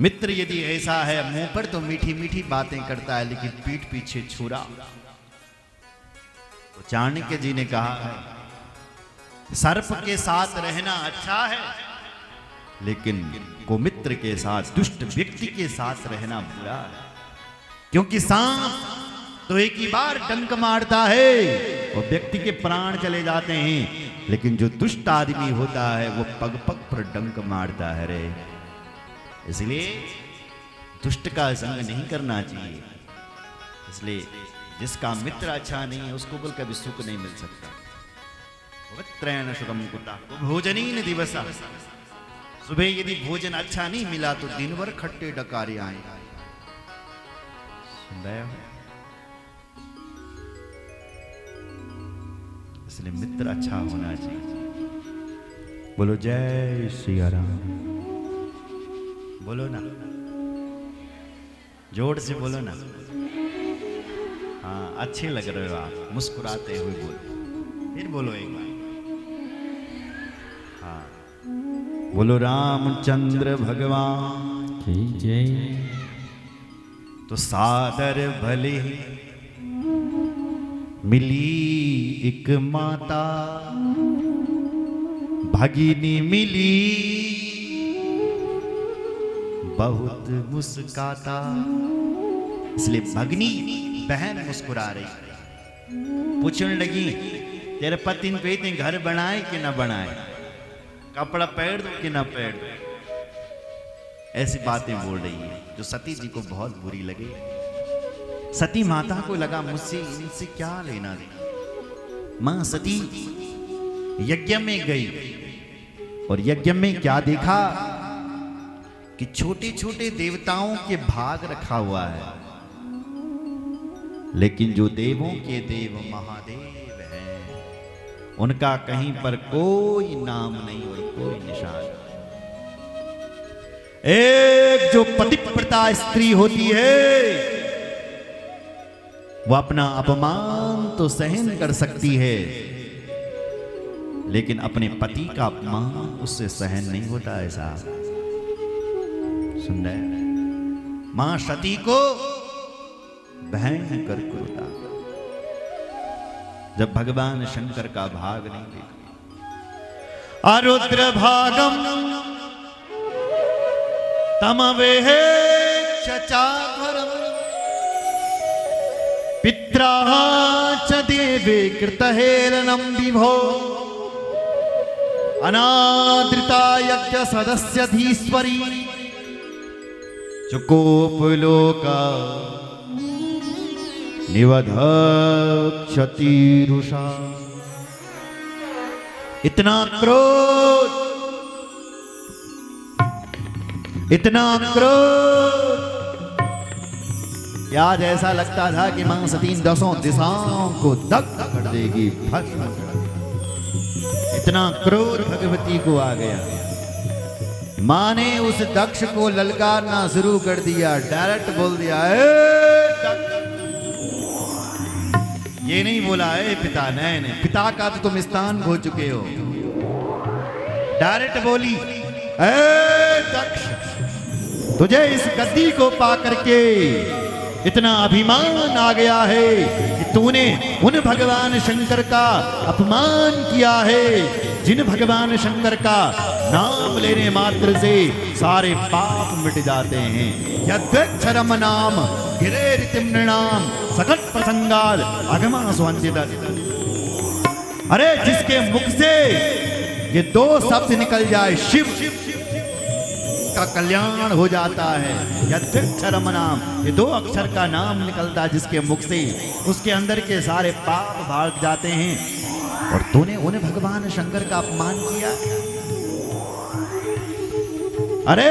मित्र यदि ऐसा है, मुंह पर तो मीठी मीठी बातें करता है लेकिन पीठ पीछे छुरा। तो चाणक्य जी ने कहा है, सर्प के साथ रहना अच्छा है, लेकिन कुमित्र के साथ, दुष्ट व्यक्ति के साथ रहना बुरा है। क्योंकि सांप तो एक ही बार डंक मारता है और व्यक्ति के प्राण चले जाते हैं, लेकिन जो दुष्ट आदमी होता है वो पग पग पर डंक मारता है रे। इसलिए दुष्ट का संग नहीं करना चाहिए। इसलिए जिसका मित्र अच्छा नहीं है उसको बिल्कुल कभी सुख नहीं मिल सकता। पवित्रेण सुखम कुता भोजनीन दिवसा, सुबह यदि भोजन अच्छा नहीं मिला तो दिन भर खट्टे डकारे आए। सुन रहे हो? इसलिए मित्र अच्छा होना चाहिए। बोलो जय सिया राम, बोलो ना, जोर से बोलो ना। हाँ, अच्छे लग रहे हो आप, मुस्कुराते हुए बोलो। फिर बोलो एक बार। हाँ, बोलो रामचंद्र भगवान की जय। तो सादर भले मिली एक माता, भगिनी मिली बहुत मुस्काता। इसलिए भगनी बहन मुस्कुरा रही, पूछने लगी तेरे पति ने घर बनाए कि ना बनाए, कपड़ा पहन दो कि ना पहन दो। ऐसी बातें बोल रही है जो सती जी को बहुत बुरी लगी। सती माता को लगा मुझसे इनसे क्या लेना देना। मां सती यज्ञ में गई और यज्ञ में क्या देखा कि छोटे छोटे देवताओं के भाग रखा हुआ है, लेकिन जो देवों के देव महादेव हैं उनका कहीं पर कोई नाम नहीं और कोई निशान। एक जो पतिव्रता स्त्री होती है वो अपना अपमान तो सहन कर सकती है, लेकिन अपने पति का अपमान उससे सहन नहीं होता है साहब। सुन रहे? मां सती को भयंकर क्रोधा जब भगवान शंकर का भाग नहीं देखा। अरुद्र भागम तमवेह चचाधरम पित्रा च देवे कृतहेलनम विभो अनादृता यज्ञ सदस्यधीश्वरी चुकोपलोका निवधक्षतिरुषा। इतना क्रोध, इतना क्रोध, आज ऐसा लगता था कि मां सती दसों दिशाओं को दग्ध कर देगी, भस्म कर देगी। इतना क्रोध भगवती को आ गया। मां ने उस दक्ष को ललकारना शुरू कर दिया, डायरेक्ट बोल दिया, ये नहीं बोला है पिता, नहीं, पिता का तो तुम स्थान खो चुके हो। डायरेक्ट बोली, दक्ष, तुझे इस गद्दी को पा करके इतना अभिमान आ गया है कि तूने उन भगवान शंकर का अपमान किया है जिन भगवान शंकर का नाम लेने मात्र से सारे पाप मिट जाते हैं। यद्वक्षरम नाम गिरेरितिम नृणाम सकट प्रसंगाद अगमा स्वांतित। अरे जिसके मुख से ये दो शब्द निकल जाए, शिव का कल्याण हो जाता है। यद्वक्षरम नाम, ये दो अक्षर का नाम निकलता है जिसके मुख से, उसके अंदर के सारे पाप भाग जाते हैं। और तूने उन्हें भगवान शंकर का अपमान किया। अरे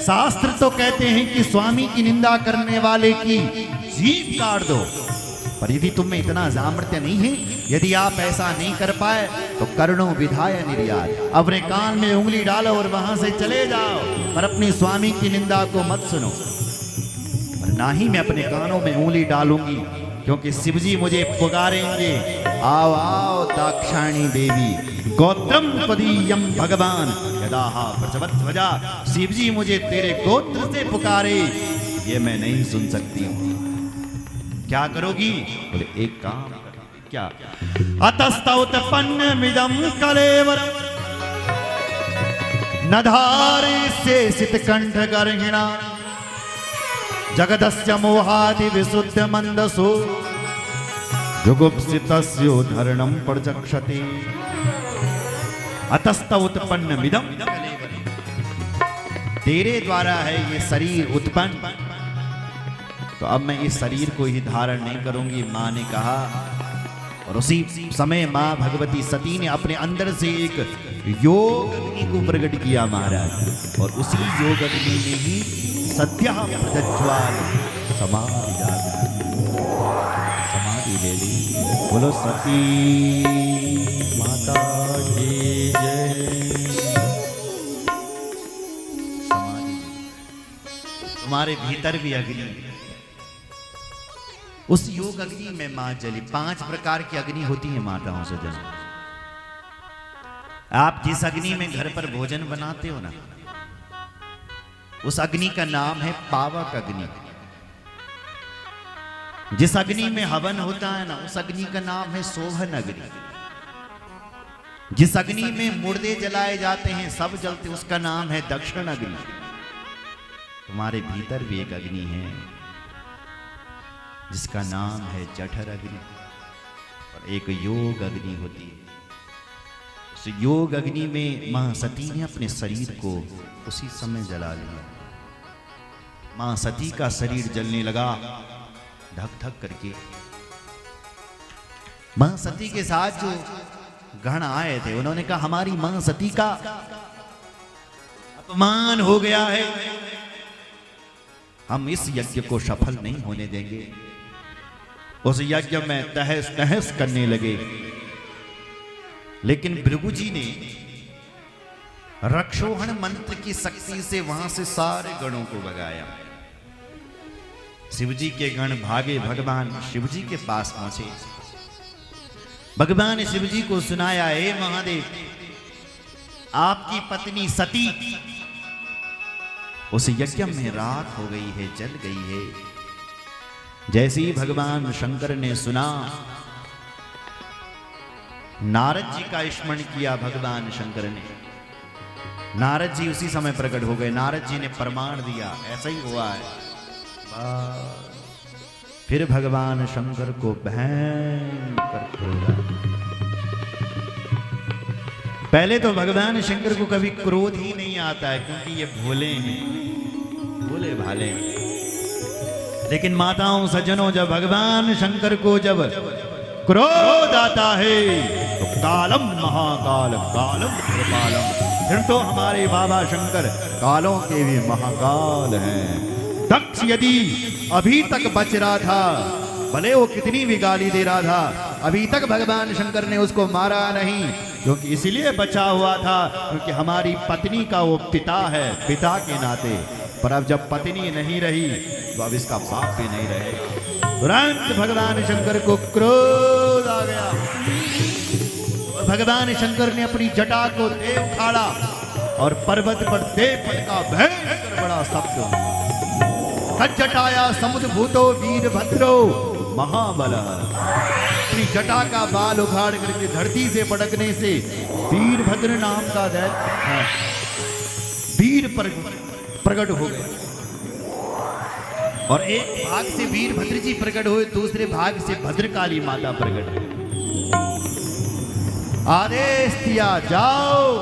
शास्त्र तो कहते हैं कि स्वामी की निंदा करने वाले की जीभ काट दो, पर यदि तुम में इतना सामर्थ्य नहीं है, यदि आप ऐसा नहीं कर पाए तो कर्णों विधाय निर्यात, अपने कान में उंगली डालो और वहां से चले जाओ, पर अपनी स्वामी की निंदा को मत सुनो। और ना ही मैं अपने कानों में उंगली डालूंगी, क्योंकि शिवजी मुझे पुकारेंगे, आओ आओ दाक्षायणी देवी, गोत्रम पदीयम भगवान यदाहा प्रसवध्वजा, शिव जी मुझे तेरे गोत्र से पुकारे, ये मैं नहीं सुन सकती हूं। क्या करोगी? बोले एक काम। क्या? अतस्तौतपन्नमिदं कलेवरम् न धारयिष्ये सितकण्ठगर्हिणा, जगदस्य मोहादि विशुद्ध मंदसो, जुगुप्सितस्योद्धरणं प्रचक्षते। अतस्तौतपन्नमिदं कलेवरम्, तेरे द्वारा है ये शरीर उत्पन्न, तो अब मैं इस शरीर को ही धारण नहीं करूंगी, मां ने कहा। और उसी समय मां भगवती सती ने अपने अंदर से एक योग अग्नि को प्रकट किया महाराज, और उसी योग अग्नि में ही सत्या प्रज्ज्वाल समाधि ले ली। बोलो सती माता की जय। समाधि, तुम्हारे भीतर भी अग्नि, उस योग अग्नि में मां जली। 5 प्रकार की अग्नि होती है माताओं से जन। आप जिस अग्नि में घर पर भोजन बनाते हो ना, उस अग्नि का नाम है पावक अग्नि। जिस अग्नि में हवन होता है ना, उस अग्नि का नाम है शोभन अग्नि। जिस अग्नि में मुर्दे जलाए जाते हैं, सब जलते, उसका नाम है दक्षिण अग्नि। तुम्हारे भीतर भी एक अग्नि है जिसका नाम है जठर अग्नि, और एक योग अग्नि होती है। उस योग अग्नि में मां सती ने अपने शरीर को उसी समय जला लिया। मां सती का शरीर जलने लगा धक धक करके। मां सती के साथ जो गण आए थे, उन्होंने कहा हमारी मां सती का अपमान हो गया है, हम इस यज्ञ को सफल नहीं होने देंगे। उस यज्ञ में तहस तहस करने लगे। लेकिन भृगु जी ने रक्षोहण मंत्र की शक्ति से वहां से सारे गणों को भगाया। शिवजी के गण भागे, भगवान शिवजी के पास पहुंचे। भगवान शिवजी को सुनाया, हे महादेव, आपकी पत्नी सती उस यज्ञ में राख हो गई है, जल गई है। जैसे ही भगवान शंकर ने सुना, नारद जी का स्मरण किया भगवान शंकर ने। नारद जी उसी समय प्रकट हो गए। नारद जी ने प्रमाण दिया, ऐसा ही हुआ है। फिर भगवान शंकर को भयंकर क्रोध। पहले तो भगवान शंकर को कभी क्रोध ही नहीं आता है, क्योंकि ये भोले हैं, भोले भाले। लेकिन माताओं सज्जनों, जब भगवान शंकर को जब क्रोध आता है तो कालम महाकाल कालम कृपालम, फिर तो हमारे बाबा शंकर कालों के भी महाकाल हैं। दक्ष यदि अभी तक बच रहा था, भले वो कितनी भी गाली दे रहा था, अभी तक भगवान शंकर ने उसको मारा नहीं, क्योंकि इसलिए बचा हुआ था क्योंकि हमारी पत्नी का वो पिता है, पिता के नाते। पर अब जब पत्नी नहीं रही तो अब इसका बाप भी नहीं रहेगा। तुरंत भगवान शंकर को क्रोध आ गया और भगवान शंकर ने अपनी जटा को दे उखाड़ा और पर्वत पर दे पटका भयंकर बड़ा शब्द। जटाया समुद्र भूतो वीरभद्रो महाबल। अपनी जटा का बाल उखाड़ करके धरती से पटकने से वीरभद्र नाम का वीर प्रकट हो गए। और एक भाग से वीरभद्र जी प्रकट हुए, दूसरे भाग से भद्रकाली माता प्रकट हुई। आदेश दिया, जाओ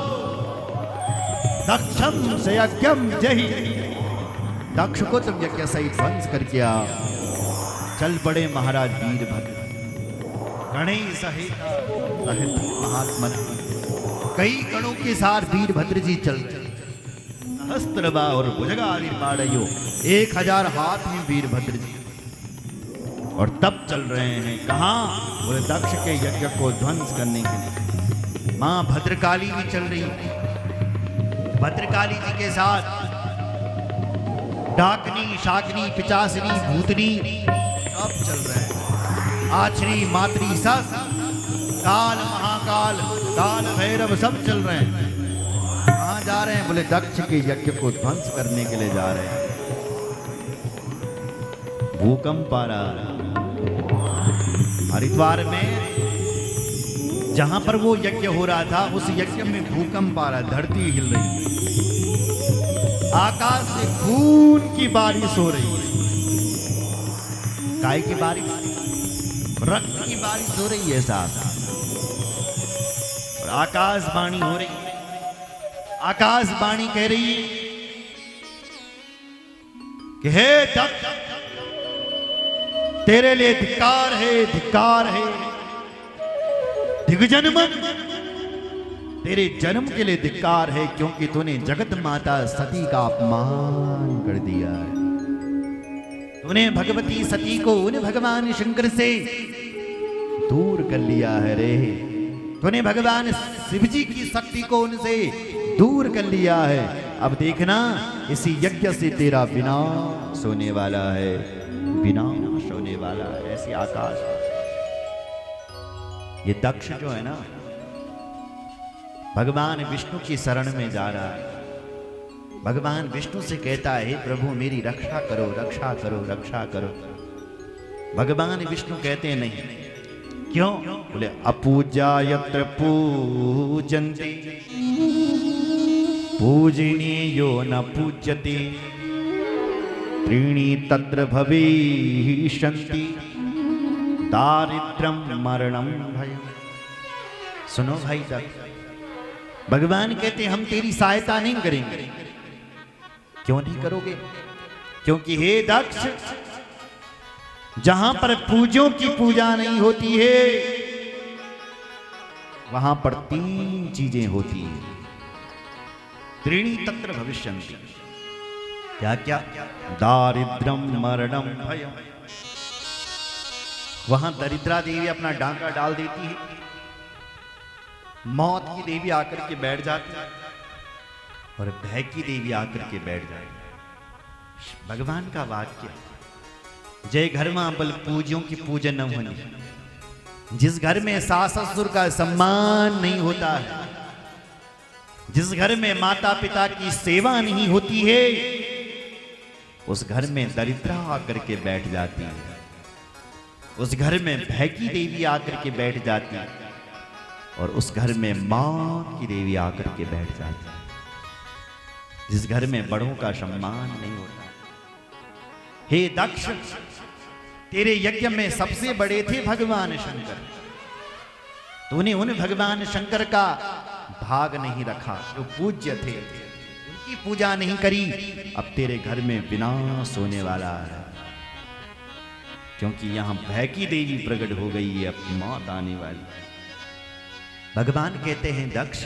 दक्षम से यज्ञम जही। दक्ष को तुम यज्ञ सहित ध्वंस करके आओ। चल पड़े महाराज वीरभद्र। गणेश सहित महात्मा कई गणों के साथ वीरभद्र जी चलते। सहस्त्रबा और भुजगादि पाड़यो, 1000 हाथ में वीरभद्र जी। और तब चल रहे हैं कहाँ? बोले दक्ष के यज्ञ को ध्वंस करने के लिए। मां भद्रकाली भी चल रही है। भद्रकाली जी के साथ डाकनी, शाकनी, पिचासनी, भूतनी सब चल रहे हैं। आछरी, मातरी, सस, काल, महाकाल, काल भैरव सब चल रहे हैं। कहाँ कहाँ जा रहे हैं? बोले दक्ष के यज्ञ को ध्वंस करने के लिए जा रहे हैं। भूकंप आ रहा। हरिद्वार में जहां पर वो यज्ञ हो रहा था, उस यज्ञ में भूकंप आ रहा, धरती हिल रही है, आकाश से खून की बारिश हो रही है। काय की बारिश? रक्त की बारिश हो रही है साहब। और आकाशवाणी हो रही है। आकाशवाणी कह रही है कि हे दक्ष, तेरे लिए धिक्कार है, धिक्कार है। दिग्जन्म, तेरे जन्म के लिए धिक्कार है, क्योंकि तूने जगत माता सती का अपमान कर दिया है। तूने भगवती सती को उन भगवान शंकर से दूर कर लिया है रे। तूने भगवान शिव जी की शक्ति को उनसे दूर कर लिया है। अब देखना, इसी यज्ञ से तेरा विनाश होने वाला है, विनाश होने वाला है। ऐसी आकाश, ये दक्ष जो है ना, भगवान विष्णु की शरण में जा रहा है। भगवान विष्णु से कहता है, हे प्रभु मेरी रक्षा करो, रक्षा करो, रक्षा करो। भगवान विष्णु कहते हैं नहीं। क्यों? बोले अपूजा यत्र पूजन्ते पूजनीयो न पूज्यते त्रीणि तत्र भविष्यन्ति दारिद्र्यम मरणम भयम। सुनो भाई दक्ष, भगवान कहते हम तेरी सहायता नहीं करेंगे। क्यों नहीं करोगे? क्योंकि हे दक्ष, जहां पर पूज्यों की पूजा नहीं होती है, वहां पर तीन चीजें होती है। त्रीणि तत्र भविष्यन्ति। क्या क्या? दारिद्र्यम मरणम भयम। वहां दरिद्रा देवी अपना डांका डाल देती है, मौत की देवी आकर के बैठ जाती है, और भय की देवी आकर के बैठ जाती। भगवान का वाक्य, जय घर में बल पूज्यों की पूजन न होनी। जिस घर में सास ससुर का सम्मान नहीं होता है, जिस घर में माता पिता की सेवा नहीं होती है, उस घर में दरिद्रा आकर के बैठ जाती है। उस घर में भय की देवी आकर के बैठ जाती है, और उस घर में मौत की देवी आकर के बैठ जाती है। जिस घर में बड़ों का सम्मान नहीं होता। हे दक्ष, तेरे यज्ञ में सबसे बड़े थे भगवान शंकर। तूने उन भगवान शंकर का भाग नहीं रखा जो पूज्य थे, उनकी पूजा नहीं करी। अब तेरे घर में विनाश होने वाला है, क्योंकि यहां भय की देवी प्रकट हो गई है, अपनी मौत आने वाली। भगवान कहते हैं दक्ष,